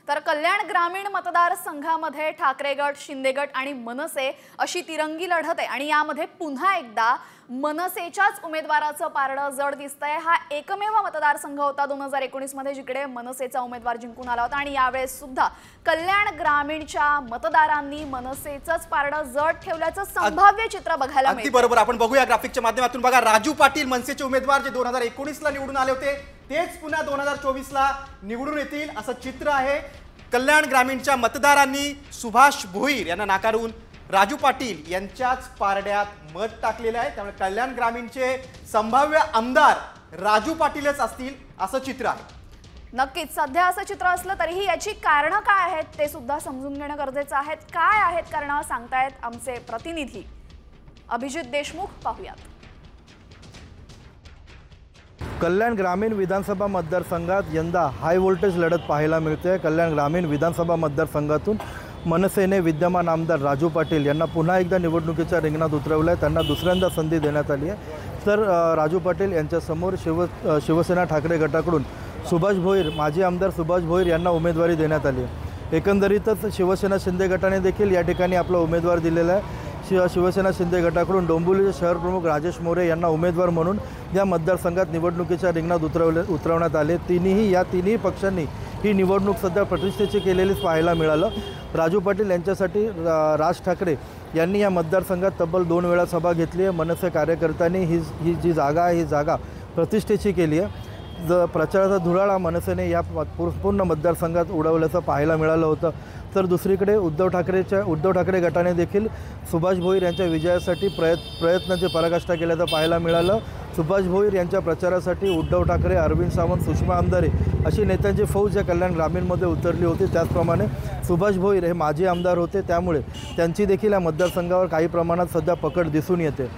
तर कल्याण ग्रामीण मतदारसंघामध्ये ठाकरे गट, शिंदे गट आणि मनसे अशी तिरंगी लढत आहे आणि यामध्ये पुन्हा एकदा मनसेच्याच उमेदवाराचं पारडं जड दिसतंय। हा एकमेव मतदारसंघ होता 2019 मध्ये जिकडे मनसेचा उमेदवार जिंकून आला होता आणि यावेळेस सुद्धा कल्याण ग्रामीणच्या मतदारांनी मनसेचंच पारडं जड ठेवल्याचं संभाव्य चित्र बघायला मिळतं। अगदी बरोबर, आपण बघूया ग्राफिकच्या माध्यमातून। बघा, राजू पाटील मनसेचे उमेदवार जे 2019 ला निवडून आले होते तेच पुन्हा 2024 ला निवडून येतील असं चित्र आहे। कल्याण ग्रामीणच्या मतदारांनी सुभाष भोईर यांना नाकारून राजू पाटील यांच्याच पारड्यात मत टाकलेलं आहे। त्यामुळे कल्याण ग्रामीणचे संभाव्य आमदार राजू पाटीलच असतील असं चित्र आहे। नक्कीच सध्या असं चित्र असलं तरीही याची कारणं काय आहेत ते सुद्धा समजून घेणं गरजेचं आहे। काय आहेत कारणं सांगतायत आमचे प्रतिनिधी अभिजित देशमुख, पाहूयात। कल्याण ग्रामीण विधानसभा मतदारसंघात यंदा हाय व्होल्टेज लढत पाहायला मिळते। कल्याण ग्रामीण विधानसभा मतदारसंघातून मनसेने विद्यमान आमदार राजू पाटील यांना पुन्हा एकदा निवडणुकीच्या रिंगणात उतरवलं आहे। त्यांना दुसऱ्यांदा संधी देण्यात आली आहे। तर राजू पाटील यांच्यासमोर शिवसेना ठाकरे गटाकडून सुभाष भोईर, माजी आमदार सुभाष भोईर यांना उमेदवारी देण्यात आली आहे। एकंदरीतच शिवसेना शिंदे गटाने देखील या ठिकाणी आपला उमेदवार दिलेला आहे। शिवसेना शिंदे गटाकडून डोंबिवलीचे शहर प्रमुख राजेश मोरे यांना उमेदवार म्हणून या मतदारसंघात निवडणुकीच्या रिंगणात उतरवण्यात आले। तिन्ही पक्षांनी ही निवडणूक सध्या प्रतिष्ठेची केलेलीच पाहायला मिळालं। राजू पाटील यांच्यासाठी राज ठाकरे यांनी या मतदारसंघात तब्बल 2 वेळा सभा घेतली आहे। मनसे कार्यकर्त्यांनी ही जी जागा आहे ही जागा प्रतिष्ठेची केली आहे। प्रचाराचा धुराळा मनसेने या पूर्ण मतदारसंघात उडवल्याचं पाहायला मिळालं होतं। तर दुसरीकडे उद्धव ठाकरे गटाने देखील सुभाष भोईर यांच्या विजयासाठी प्रयत्नाची पराकाष्ठा केल्याचं पाहायला मिळालं। सुभाष भोईर यांच्या प्रचारासाठी उद्धव ठाकरे, अरविंद सावंत, सुषमा अंधारे अशी नेत्यांची फौज या कल्याण ग्रामीणमध्ये उतरली होती। त्याचप्रमाणे सुभाष भोईर हे माजी आमदार होते, त्यामुळे त्यांची देखील या मतदारसंघावर काही प्रमाणात सध्या पकड दिसून येते।